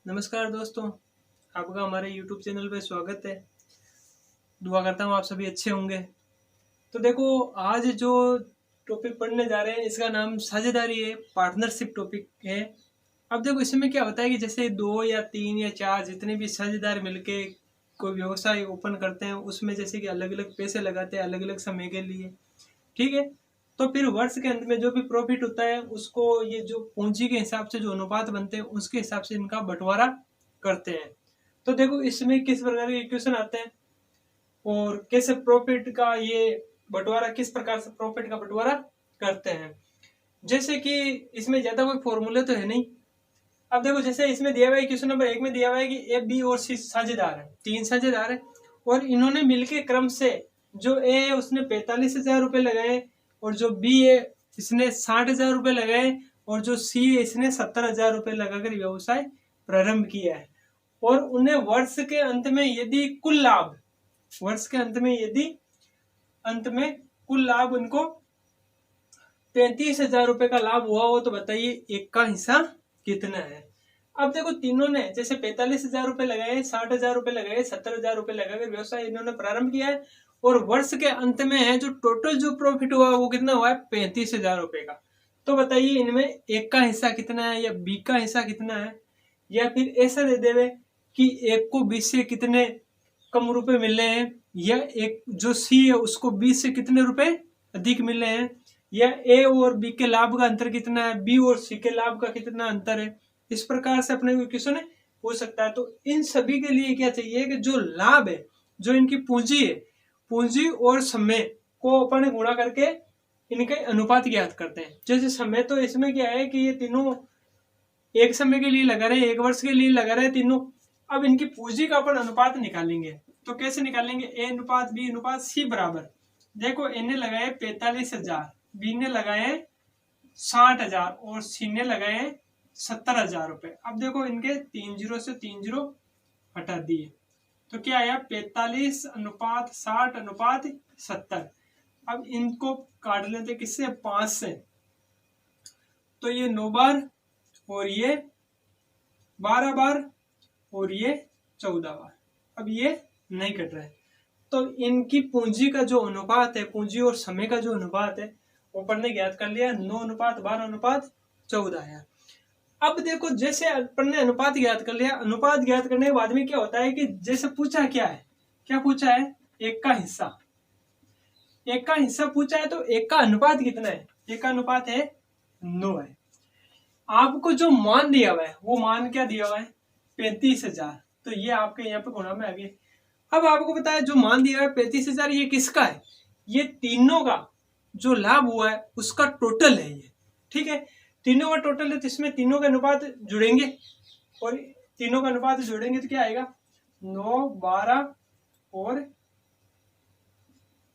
नमस्कार दोस्तों, आपका हमारे YouTube चैनल पे स्वागत है। दुआ करता हूँ आप सभी अच्छे होंगे। तो देखो, आज जो टॉपिक पढ़ने जा रहे हैं इसका नाम साझेदारी है, पार्टनरशिप टॉपिक है। अब देखो, इसमें क्या होता है कि जैसे 2 या 3 या 4 जितने भी साझेदार मिलके कोई व्यवसाय ओपन करते हैं, उसमें जैसे कि अलग अलग पैसे लगाते हैं अलग अलग समय के लिए, ठीक है। तो फिर वर्ष के अंत में जो भी प्रॉफिट होता है उसको ये जो पूंजी के हिसाब से जो अनुपात बनते हैं उसके हिसाब से इनका बंटवारा करते हैं। तो देखो, इसमें किस प्रकार के इक्वेशन आते हैं और कैसे प्रॉफिट का ये बंटवारा, किस प्रकार से प्रॉफिट का बंटवारा करते हैं। जैसे कि इसमें ज्यादा कोई फॉर्मूले तो है नहीं। अब देखो, जैसे इसमें दिया हुआ है, क्वेश्चन नंबर 1 में दिया हुआ है कि ए, बी और सी साझेदार है, 3 साझेदार है और इन्होंने मिलके क्रम से, जो ए है उसने 45,000 रुपए लगाए और जो बी है इसने 60,000 रुपए लगाए और जो सी है इसने 70,000 रुपए लगाकर व्यवसाय प्रारंभ किया है। और उन्हें वर्ष के अंत में यदि कुल लाभ, वर्ष के अंत में कुल लाभ उनको 35,000 रुपए का लाभ हुआ हो, तो बताइए एक का हिस्सा कितना है। अब देखो, तीनों ने जैसे 45,000 रुपए लगाए, 60,000 रुपए लगाए, 70,000 रुपए लगाकर व्यवसाय इन्होंने प्रारंभ किया है और वर्ष के अंत में है जो टोटल जो प्रॉफिट हुआ वो कितना हुआ है, 35,000 रुपए का। तो बताइए इनमें एक का हिस्सा कितना है या बी का हिस्सा कितना है, या फिर ऐसा दे देवे कि एक को 20 से कितने कम रुपए मिल रहे हैं, या एक जो सी है उसको 20 से कितने रुपए अधिक मिल रहे हैं, या ए और बी के लाभ का अंतर कितना है, बी और सी के लाभ का कितना अंतर है। इस प्रकार से अपने को क्वेश्चन हो सकता है। तो इन सभी के लिए क्या चाहिए कि जो लाभ है, जो इनकी पूंजी है, पूंजी और समय को अपन गुणा करके इनके अनुपात ज्ञात करते हैं। जैसे समय, तो इसमें क्या है कि ये तीनों एक समय के लिए लगा रहे, एक वर्ष के लिए लगा रहे तीनों। अब इनकी पूंजी का अपन अनुपात निकालेंगे, तो कैसे निकालेंगे, ए अनुपात बी अनुपात सी बराबर। देखो, ए ने लगाए 45,000, बी ने लगाए 60,000 और सी ने लगाए 70,000 रुपए। अब देखो, इनके 3 जीरो से 3 जीरो हटा दिए तो क्या आया, 45 अनुपात 60 अनुपात 70। अब इनको काट लेते किससे, 5 से, तो ये 9 बार और ये 12 बार और ये 14 बार। अब ये नहीं कट रहा है, तो इनकी पूंजी का जो अनुपात है, पूंजी और समय का जो अनुपात है वो अपन ने ज्ञात कर लिया, 9 अनुपात 12 अनुपात 14 है। अब देखो, जैसे अपन ने अनुपात ज्ञात कर लिया, अनुपात ज्ञात करने के बाद में क्या होता है कि जैसे पूछा क्या है, क्या पूछा है, एक का हिस्सा, एक का हिस्सा पूछा है, तो एक का अनुपात कितना है, एक का अनुपात है 9 है। आपको जो मान दिया हुआ है वो मान क्या दिया हुआ है, 35,000, तो ये आपके यहाँ पे गुणा में आ गए। अब आपको पता है जो मान दिया है 35,000, ये किसका है, ये तीनों का जो लाभ हुआ है उसका टोटल है ये, ठीक है। तीनों का टोटल है, तो इसमें तीनों के अनुपात जुड़ेंगे और तीनों का अनुपात जोड़ेंगे तो क्या आएगा, 9 12 और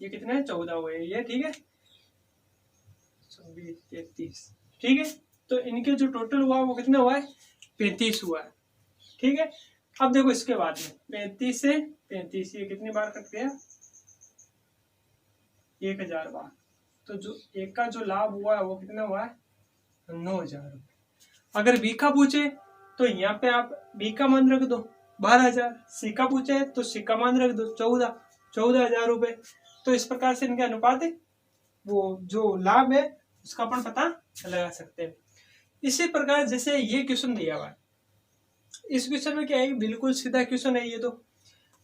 ये कितने हैं, 14 हुए ये, ठीक है, 26 33, ठीक है। तो इनके जो टोटल हुआ वो कितना हुआ है, 35 हुआ है, ठीक है। अब देखो, इसके बाद में 35 से 35 ये कितनी बार कट गया, 1000 बार। तो जो एक का जो लाभ हुआ है वो कितना हुआ है, 9,000 रुपए। अगर बी का पूछे तो यहाँ पे आप बी का मान रख दो 12,000, सी का पूछे तो सी का मान रख दो 14,000 रुपए। तो इस प्रकार से इनके अनुपात है, वो जो लाभ है उसका अपन पता लगा सकते हैं। इसी प्रकार जैसे ये क्वेश्चन दिया हुआ है, इस क्वेश्चन में क्या है, बिल्कुल सीधा क्वेश्चन है ये तो।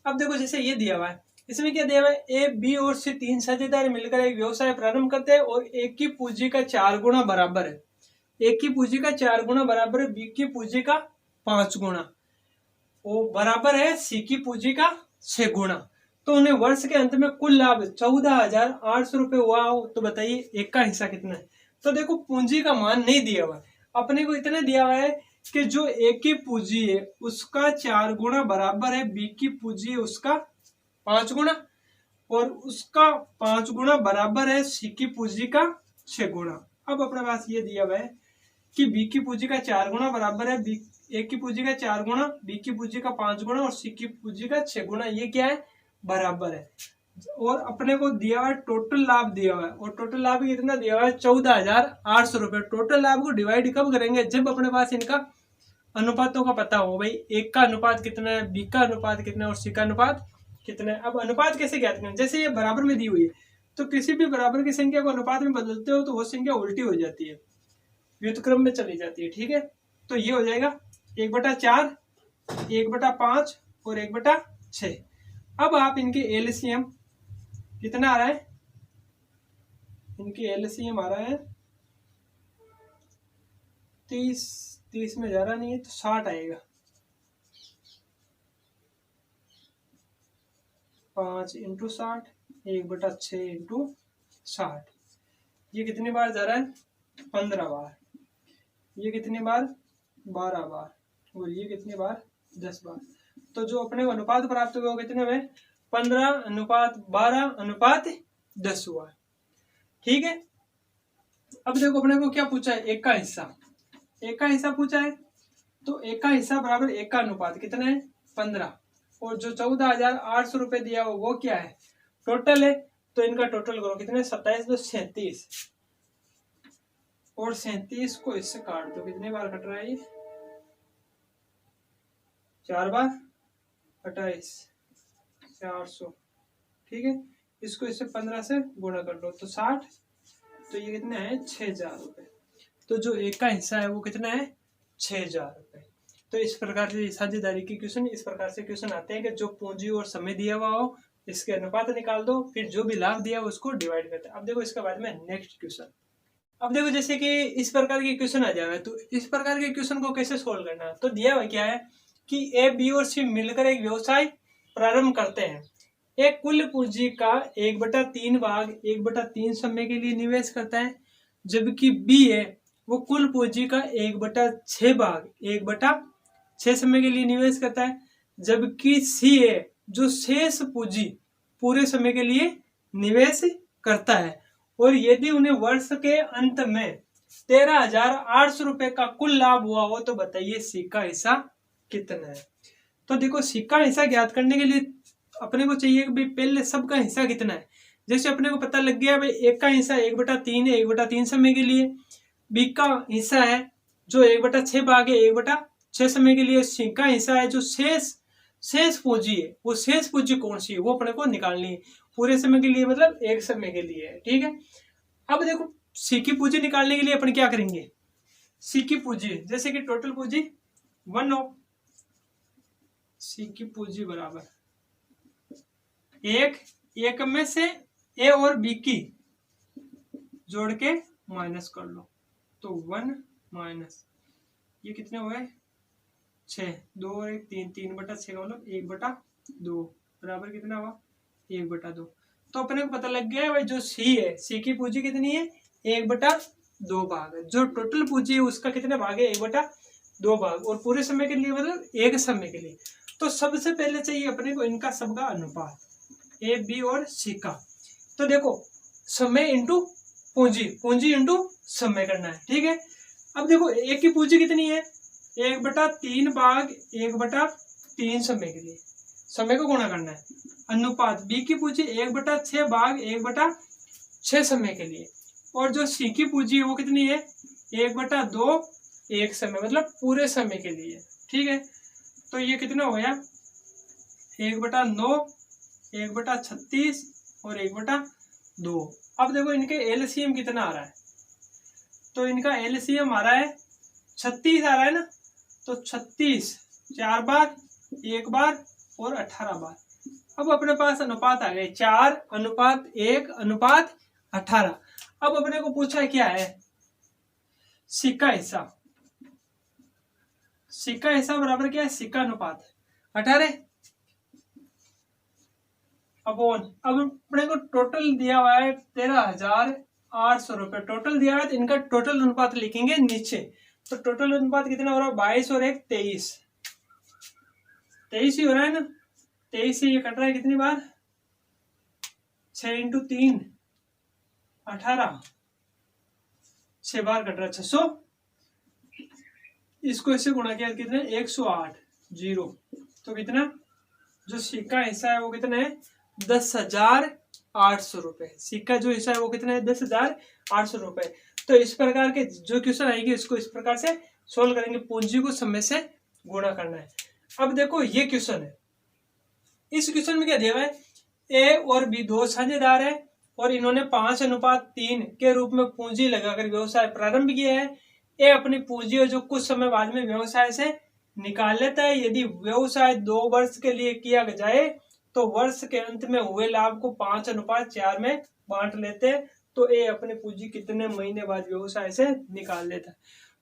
अब देखो, जैसे ये दिया हुआ है, इसमें क्या दिया हुआ है, ए बी और सी 3 साझेदार मिलकर एक व्यवसाय प्रारंभ करते हैं और एक की पूंजी का 4 गुना बराबर है, एक की पूंजी का 4 गुना बराबर है बी की पूंजी का 5 गुना, वो बराबर है सी की पूंजी का 6 गुना। तो उन्हें वर्ष के अंत में कुल लाभ 14,800 रुपए हुआ हो, तो बताइए एक का हिस्सा कितना है। तो देखो, पूंजी का मान नहीं दिया हुआ है, अपने को इतना दिया हुआ है कि जो एक की पूंजी है उसका 4 गुना बराबर है बी की पूंजी है उसका 5 गुना, और उसका 5 गुना बराबर है सी की पूंजी का 6 गुना। अब अपने पास ये दिया हुआ है कि बी की पूंजी का 4 गुना बराबर है बी, एक की पूंजी का 4 गुना, बी की पूंजी का 5 गुना और सी की पूंजी का 6 गुना, ये क्या है, बराबर है। और अपने को दिया हुआ है टोटल लाभ दिया हुआ है, और टोटल लाभ कितना दिया हुआ है, 14,800 रुपए। टोटल लाभ को डिवाइड कब करेंगे, जब अपने पास इनका अनुपातों का पता हो भाई, एक का अनुपात कितना है, बी का अनुपात कितना है और सी का अनुपात कितना है। अब अनुपात कैसे ज्ञात करें, जैसे ये बराबर में दी हुई है तो किसी भी बराबर की संख्या को अनुपात में बदलते हो तो वो संख्या उल्टी हो जाती है, व्युत्क्रम में चली जाती है। ठीक है, तो ये हो जाएगा 1/4, 1/5 और 1/6। अब आप इनके एलसीएम कितना आ रहा है, इनकी एलसीएम आ रहा है 30 में जा रहा नहीं है तो 60 आएगा। 5 × 60, 1/6 × 60, ये कितनी बार जा रहा है, 15 बार। ये कितनी बार, 12 बार। और ये कितनी बार, 10 बार। तो जो अपने को अनुपात प्राप्त हुआ कितने में, 15:12:10 हुआ। ठीक है, अब देखो अपने को क्या पूछा है, एक का हिस्सा, एक का हिस्सा पूछा है तो एक का हिस्सा बराबर एक का अनुपात कितना है, 15। और जो 14,800 रुपए दिया हो वो क्या है, टोटल है। तो इनका टोटल करो कितने, 27 + 37 और 37 को इससे काट दो, कितने बार कट रहा है ये, 4 बार, 28, 400। ठीक है, इसको इससे 15 से गुणा कर लो तो 60, तो ये कितने है, 6,000 रुपए। तो जो एक का हिस्सा है वो कितना है, 6,000 रुपए। तो इस प्रकार से साझेदारी की क्वेश्चन, इस प्रकार से क्वेश्चन आते हैं कि जो पूंजी और समय दिया हुआ हो इसके अनुपात निकाल दो, फिर जो भी लाभ दिया हो उसको डिवाइड करते हैं। अब देखो इसके बाद में नेक्स्ट क्वेश्चन। अब देखो जैसे कि इस प्रकार के क्वेश्चन आ जाए तो इस प्रकार के क्वेश्चन को कैसे सोल्व करना है। तो दिया हुआ क्या है कि ए, बी और सी मिलकर एक व्यवसाय प्रारंभ करते हैं। एक कुल पूंजी का 1/3 भाग 1/3 समय के लिए निवेश करता है, जबकि बी है वो कुल पूंजी का 1/6 भाग 1/6 समय के लिए निवेश करता है, जबकि सी है जो शेष पूंजी पूरे समय के लिए निवेश करता है। और यदि उन्हें वर्ष के अंत में 13,800 रुपए का कुल लाभ हुआ हो तो बताइए सी का हिस्सा कितना है। तो देखो सी का हिस्सा ज्ञात करने के लिए अपने को चाहिए कि भाई पहले सबका हिस्सा कितना है। जैसे अपने को पता लग गया भाई एक का हिस्सा 1/3 है 1/3 समय के लिए, बी का हिस्सा है जो 1/6 भाग है 1/6 समय के लिए, सी का हिस्सा है जो शेष पूंजी है वो शेष पूंजी कौन सी है वो अपने को निकालनी है, पूरे समय के लिए मतलब एक समय के लिए है। ठीक है, अब देखो सी की पूंजी निकालने के लिए अपन क्या करेंगे, सी की पूंजी जैसे कि टोटल पूंजी 1 हो, सी की पूंजी बराबर एक में से ए और बी की जोड़ के माइनस कर लो तो 1 माइनस ये कितने हुए 6, 2 और 1 3, 3/6 का मतलब 1/2 बराबर कितना हुआ 1/2। तो अपने को पता लग गया भाई जो सी है सी की पूंजी कितनी है 1/2 भाग है, जो टोटल पूंजी है उसका कितने भाग है 1/2 भाग, और पूरे समय के लिए मतलब एक समय के लिए। तो सबसे पहले चाहिए अपने को इनका सबका अनुपात ए बी और सी का। तो देखो समय इंटू पूंजी, पूंजी इंटू समय करना है। ठीक है, अब देखो एक की पूंजी कितनी है 1/3 भाग 1/3 समय के लिए, समय को गुणा करना है। अनुपात बी की पूंजी 1/6 भाग 1/6 समय के लिए, और जो सी की पूंजी है वो कितनी है 1/2 एक समय मतलब पूरे समय के लिए। ठीक है, तो ये कितना हो गया 1/9 1/36 और 1/2। अब देखो इनके एलसीएम कितना आ रहा है, तो इनका एलसीएम आ रहा है 36 आ रहा है ना, तो 36 4 बार 1 बार और 18 बार। अब अपने पास अनुपात आ गए 4:1:18। अब अपने को पूछा है क्या है सी का हिस्सा, सी का हिस्सा बराबर क्या है सी का अनुपात 18 अपॉन, अब अपने को टोटल दिया हुआ है 13,800 रुपए टोटल दिया है, तो इनका टोटल अनुपात लिखेंगे नीचे। तो टोटल अनुपात कितना हो रहा है 22 और 1 23, 23 ही हो रहा है ना, 23 से ये कट रहा है कितनी बार 6 × 3 18, 6 बार कट रहा है 600, इसको इससे गुणा किया कितने 108 0, तो कितना जो सिक्का हिस्सा है वो कितना है 10,800 रुपए। सिक्का जो हिस्सा है वो कितना है 10,800 रुपए। तो इस प्रकार के जो क्वेश्चन आएंगे इसको इस प्रकार से सोल्व करेंगे, पूंजी को समय से गुणा करना है। अब देखो ये क्वेश्चन है, इस क्वेश्चन में क्या दिया हुआ है, ए और बी दो साझेदार है और इन्होंने 5:3 के रूप में पूंजी लगाकर व्यवसाय प्रारंभ किया है। ए अपनी पूंजी और जो कुछ समय बाद में व्यवसाय से निकाल लेता है। यदि व्यवसाय 2 वर्ष के लिए किया जाए तो वर्ष के अंत में हुए लाभ को 5:4 में बांट लेते हैं। तो ए अपनी पूंजी कितने महीने बाद व्यवसाय से निकाल लेता है।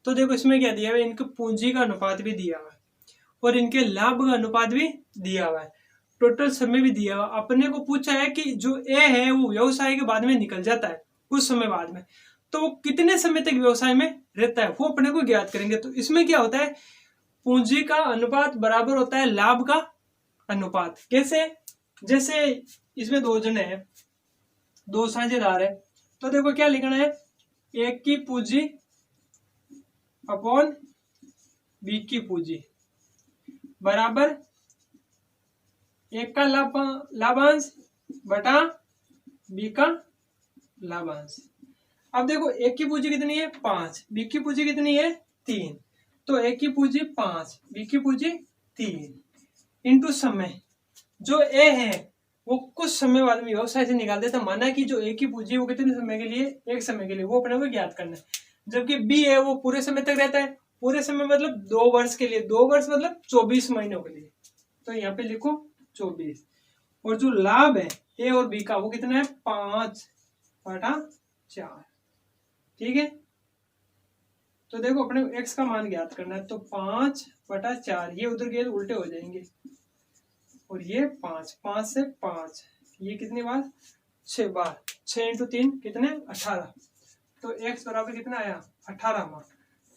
तो देखो इसमें क्या दिया हुआ है, इनकी पूंजी का अनुपात भी दिया हुआ है और इनके लाभ का अनुपात भी दिया हुआ है, टोटल समय भी दिया हुआ। अपने को पूछा है कि जो ए है वो व्यवसाय के बाद में निकल जाता है कुछ समय बाद में, तो वो कितने समय तक व्यवसाय में रहता है वो अपने को ज्ञात करेंगे। तो इसमें क्या होता है, पूंजी का अनुपात बराबर होता है लाभ का अनुपात। कैसे, जैसे इसमें दो जने हैं, दो साझेदार है, तो देखो क्या लिखना है, एक की पूंजी अपॉन बी की पूंजी बराबर एक का लाभांश बटा बी का लाभांश। अब देखो एक की पूंजी कितनी है 5, बी की पूंजी कितनी है 3, तो एक की पूंजी 5, बी की पूंजी 3 इंटू समय। जो ए है वो कुछ समय बाद में व्यवसाय से निकाल देता। माना कि जो ए की पूंजी वो कितने समय के लिए, एक समय के लिए, वो अपने को ज्ञात करना है। जबकि बी है वो पूरे समय तक रहता है, पूरे समय मतलब 2 वर्ष के लिए, 2 वर्ष मतलब 24 महीनों के लिए, तो यहाँ पे लिखो 24। और जो लाभ है ए और बी का वो कितना है 5/4, ठीक है। तो देखो अपने एक्स का मान ज्ञात करना है, तो 5/4, ये उधर गए उल्टे हो जाएंगे और ये 5 से 5, ये कितनी बार 6 बार, 6 × 3 कितने 18, तो x बराबर कितना आया 18 माह।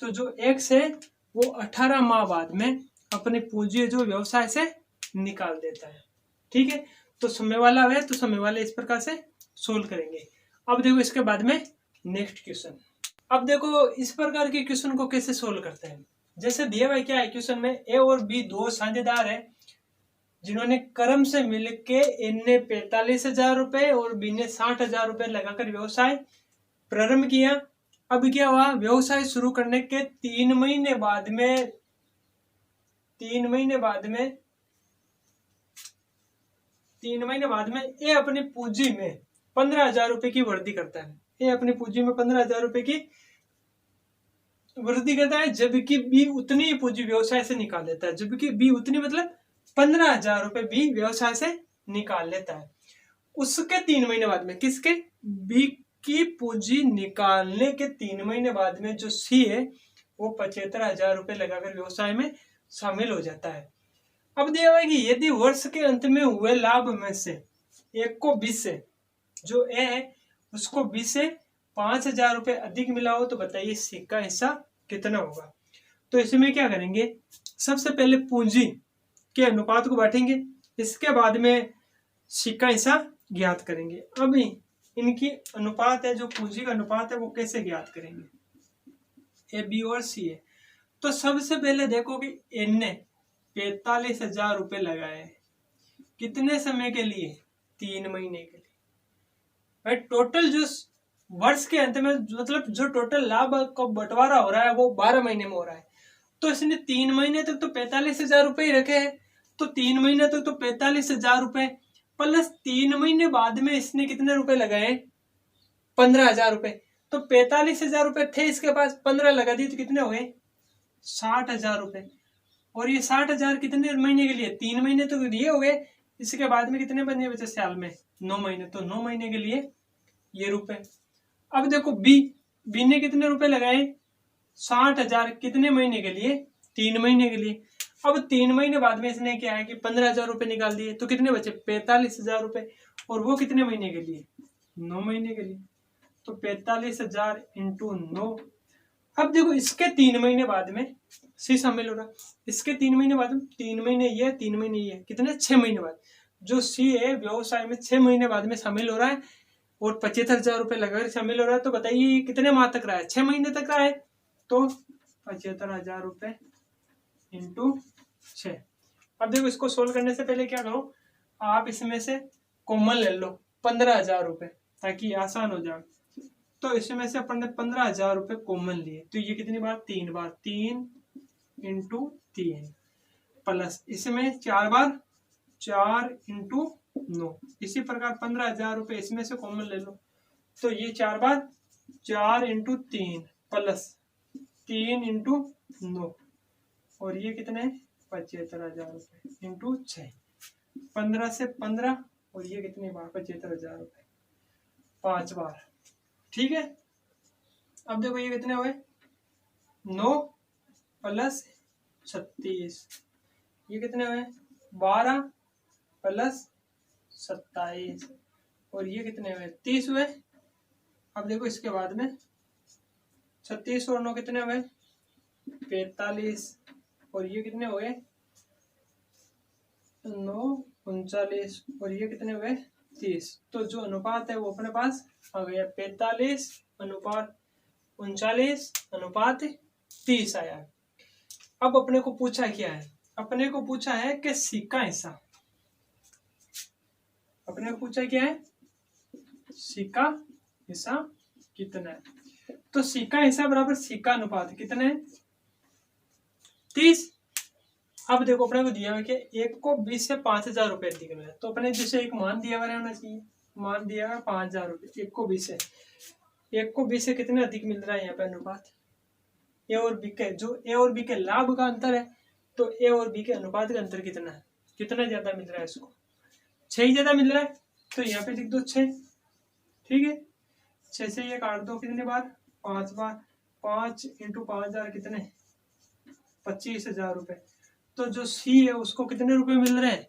तो जो x है वो 18 माह बाद में अपनी पूंजी जो व्यवसाय से निकाल देता है, ठीक है। तो समय वाला है तो समय वाले इस प्रकार से सोल्व करेंगे। अब देखो इसके बाद में नेक्स्ट क्वेश्चन। अब देखो इस प्रकार के क्वेश्चन को कैसे सोल्व करते हैं। जैसे दिया हुआ क्या है क्वेश्चन में, ए और बी दो साझेदार है जिन्होंने क्रम से मिलके ए ने 45,000 रुपए और बी ने 60,000 रुपए लगाकर व्यवसाय प्रारंभ किया। अब क्या हुआ, व्यवसाय शुरू करने के 3 महीने बाद में 3 महीने बाद में ए अपनी पूंजी में 15,000 रुपए की वृद्धि करता है। ए अपनी पूंजी में 15,000 रुपए की वृद्धि करता है, जबकि बी उतनी ही पूंजी व्यवसाय से निकाल लेता है। जबकि बी उतनी मतलब 15,000 रुपए बी व्यवसाय से निकाल लेता है। उसके 3 महीने बाद में, किसके, बी की पूंजी निकालने के 3 महीने बाद में जो सी है वो 75,000 रुपए लगाकर व्यवसाय में शामिल हो जाता है। अब दिया हुआ है कि यदि वर्ष के अंत में हुए लाभ में से एक को 20 से, जो ए है उसको 20 से 5,000 रुपए अधिक मिला हो, तो बताइए सी का हिस्सा कितना होगा। तो इसमें क्या करेंगे, सबसे पहले पूंजी के अनुपात को बांटेंगे, इसके बाद में सी का हिस्सा ज्ञात करेंगे। अब इनकी अनुपात है, जो पूंजी का अनुपात है वो कैसे ज्ञात करेंगे, ए बी और सी है। तो सबसे पहले देखो कि एन ने 45,000 रुपए लगाए, कितने समय के लिए, 3 महीने के लिए। भाई टोटल जो वर्ष के अंत में मतलब जो टोटल लाभ का बंटवारा हो रहा है वो 12 महीने में हो रहा है। तो इसने 3 महीने तक तो 45,000 रुपए ही रखे हैं, तो 3 महीने तक तो 45,000 रुपए प्लस 3 महीने बाद में इसने कितने रुपए लगाए 15,000 रुपए। तो 45,000 रुपए थे इसके पास, 15 लगा दिए तो कितने हो गए 60,000 रुपए। और ये 60,000 कितने महीने के लिए, 3 महीने तो ये हो गए। इसके बाद में कितने महीने बचे साल में, 9 महीने, तो 9 महीने के लिए ये रुपए। अब देखो बी ने कितने रुपए लगाए 60,000, कितने महीने के लिए, 3 महीने के लिए। अब 3 महीने बाद में इसने क्या है कि 15,000 रुपए निकाल दिए, तो कितने बचे 45,000 रुपए, और वो कितने महीने के लिए 9 महीने के लिए। तो 45,000 इंटू 9। अब देखो इसके 3 महीने बाद में सी शामिल हो रहा है, इसके 3 महीने बाद में 3 महीने ये 3 महीने ये, कितने 6 महीने बाद जो सी है व्यवसाय में 6 महीने बाद में शामिल हो रहा है और 75,000 रुपए लगाकर शामिल हो रहा है। तो बताइए कितने माह तक रहा है, 6 महीने तक रहा है, तो 75,000 रुपए इंटू 6। अब देखो इसको सोल्व करने से पहले क्या करो, आप इसमें से कॉमन ले लो 15,000 रुपए ताकि आसान हो जाए। तो इसमें से अपन ने 15,000 रुपए कॉमन लिए, तो ये कितनी बार 3 बार, 3 इंटू 3 प्लस इसमें 4 बार 4 इंटू 9, इसी प्रकार 15,000 रुपये इसमें से कॉमन ले लो, तो ये 4 बार 4 इंटू 3 प्लस 3 इंटू 9, और ये कितने 75,000 रुपये इंटू 6, 15 से 15, और ये कितनी बार 75,000 रुपये 5 बार। ठीक है, अब देखो ये कितने हुए 9 प्लस 36, ये कितने हुए 12 प्लस 27, और ये कितने हुए 30 हुए। अब देखो इसके बाद में 36 और 9 कितने हुए 45, और ये कितने हुए 9 39, और ये कितने हुए 30। तो जो अनुपात है वो अपने पास आ गया 45 अनुपात 39 अनुपात 30 आया। अब अपने को पूछा क्या है, अपने को पूछा है कि सी का हिस्सा, अपने को पूछा क्या है सी का हिस्सा कितना है। तो सी का हिस्सा बराबर सी का अनुपात कितना है 30। अब देखो अपने को दिया हुआ कि एक को 20 से 5,000 रुपये अधिक मिला, तो अपने जैसे एक मान दिया हुआ रहना चाहिए, मान दिया हुआ 5,000 रुपये, एक को 20 से, एक को 20 से कितने अधिक मिल रहा है यहाँ पे अनुपात ए और बी के, जो ए और बी के लाभ का अंतर है, तो ए और बी के अनुपात का अंतर कितना है, कितना ज्यादा मिल रहा है इसको 6 ज्यादा मिल रहा है, तो यहाँ पे लिख दो 6। ठीक है, 6 से ये काट दो कितने बार 5 बार, 5 इंटू 5,000 कितने 25,000 रुपये। तो जो सी है उसको कितने रुपए मिल रहे हैं,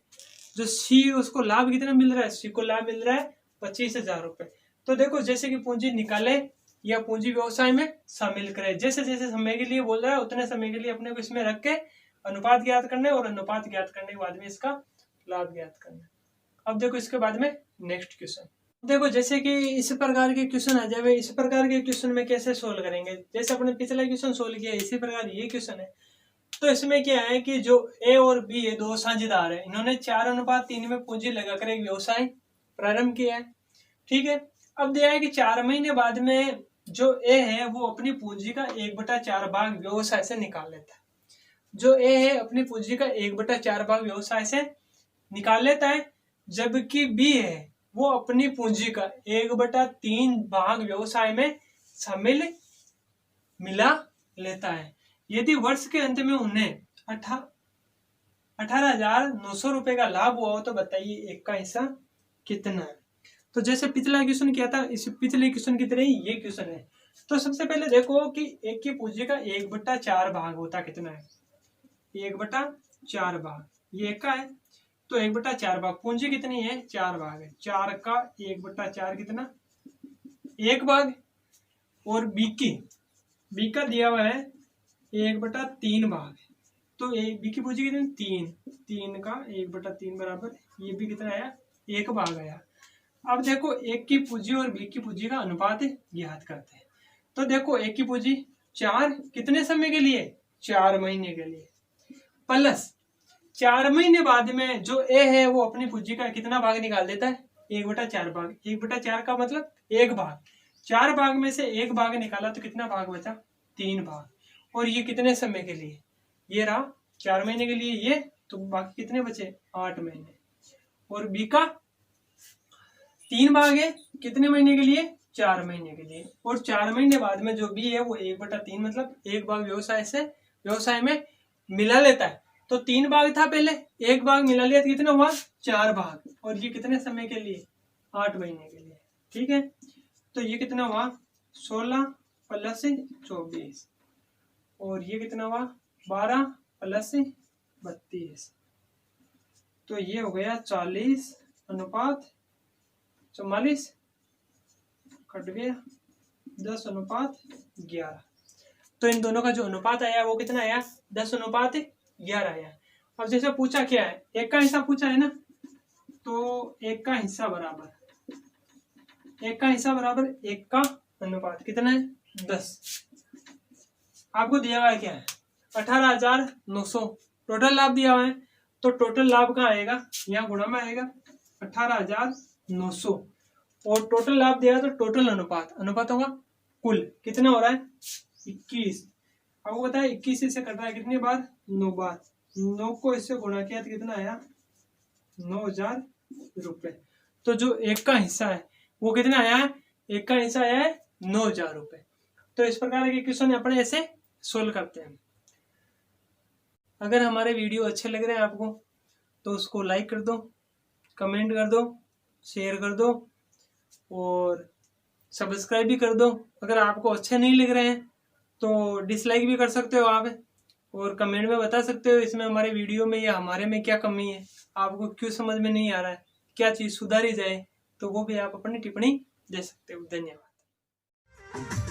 जो सी है उसको लाभ कितना मिल रहा है, सी को लाभ मिल रहा है 25,000 रुपये। तो देखो जैसे कि पूंजी निकाले या पूंजी व्यवसाय में शामिल करे, जैसे जैसे समय के लिए बोल रहा है उतने समय के लिए अपने को इसमें रख के अनुपात ज्ञात करना है, और अनुपात ज्ञात करने के बाद में इसका लाभ ज्ञात करना है। अब देखो इसके बाद में नेक्स्ट क्वेश्चन, देखो जैसे कि इस प्रकार के क्वेश्चन आ जाए, इस प्रकार के क्वेश्चन में कैसे सोल्व करेंगे, जैसे अपने पिछला क्वेश्चन सोल्व किया इसी प्रकार ये क्वेश्चन है। तो इसमें क्या है कि जो ए और बी है दो साझेदार है, इन्होंने 4:3 में पूंजी लगाकर एक व्यवसाय प्रारंभ किया है। ठीक है, अब दिया है कि 4 महीने बाद में जो ए है वो अपनी पूंजी का 1/4 भाग व्यवसाय से निकाल लेता है, जो ए है अपनी पूंजी का 1/4 भाग व्यवसाय से निकाल लेता है, जबकि बी है वो अपनी पूंजी का 1/3 भाग व्यवसाय में शामिल मिला लेता है। यदि वर्ष के अंत में उन्हें 18,900 रुपए का लाभ हुआ हो तो बताइए एक का हिस्सा कितना है। तो जैसे पिछला क्वेश्चन किया था, इस पिछले क्वेश्चन की तरह ही ये क्वेश्चन है। तो सबसे पहले देखो कि एक की पूंजी का 1/4 भाग होता कितना है, 1/4 भाग, ये एक का है तो 1/4 भाग, पूंजी कितनी है 4 भाग है, 4 का 1/4 कितना 1 भाग, और बी का दिया हुआ है 1/3 भाग, तो बी की पूंजी कितनी 3 का 1/3 बराबर, ये भी कितना आया 1 भाग आया। अब देखो एक की पूंजी और बी की पूंजी का अनुपात ज्ञात करते हैं। तो देखो एक की पूंजी 4 कितने समय के लिए 4 महीने के लिए, प्लस 4 महीने बाद में जो ए है वो अपनी पूंजी का कितना भाग निकाल देता है 1/4 भाग, 1/4 का मतलब 1 भाग, 4 भाग में से 1 भाग निकाला तो कितना भाग बचा 3 भाग, और ये कितने समय के लिए ये रहा 4 महीने के लिए ये, तो बाकी कितने बचे 8 महीने, और बी का 3 भाग है कितने महीने के लिए 4 महीने के लिए, और 4 महीने बाद में जो बी है वो 1/3 मतलब 1 भाग व्यवसाय में मिला लेता है। तो 3 भाग था पहले, 1 भाग मिला लिया तो कितना हुआ 4 भाग, और ये कितने समय के लिए 8 महीने के लिए। ठीक है, तो ये कितना हुआ 16 प्लस 24, और ये कितना हुआ 12 प्लस 32, तो ये हो गया 40 अनुपात 44, कट गया 10:11। तो इन दोनों का जो अनुपात आया वो कितना आया 10:11 आया। अब जैसे पूछा क्या है एक का हिस्सा पूछा है ना, तो एक का हिस्सा बराबर एक का अनुपात कितना है 10। आपको दिया हुआ है क्या है 18,900 टोटल लाभ दिया हुआ है, तो टोटल लाभ कहाँ आएगा यहाँ गुणा में आएगा 18,900, और टोटल लाभ दिया तो टोटल अनुपात होगा कुल कितना हो रहा है 21। आपको पता है 21 से कट रहा है कितनी बार 9 बार, 9 को इससे गुणा किया तो कितना आया, 9,000 रुपए। तो जो एक का हिस्सा है वो कितना आया है, एक का हिस्सा आया है 9,000 रुपए। तो इस प्रकार के क्वेश्चन अपने ऐसे सोल्व करते हैं। अगर हमारे वीडियो अच्छे लग रहे हैं आपको तो उसको लाइक कर दो, कमेंट कर दो, शेयर कर दो और सब्सक्राइब भी कर दो। अगर आपको अच्छे नहीं लग रहे हैं तो डिसलाइक भी कर सकते हो आप, और कमेंट में बता सकते हो इसमें हमारे वीडियो में या हमारे में क्या कमी है, आपको क्यों समझ में नहीं आ रहा है, क्या चीज़ सुधारी जाए, तो वो भी आप अपनी टिप्पणी दे सकते हो। धन्यवाद।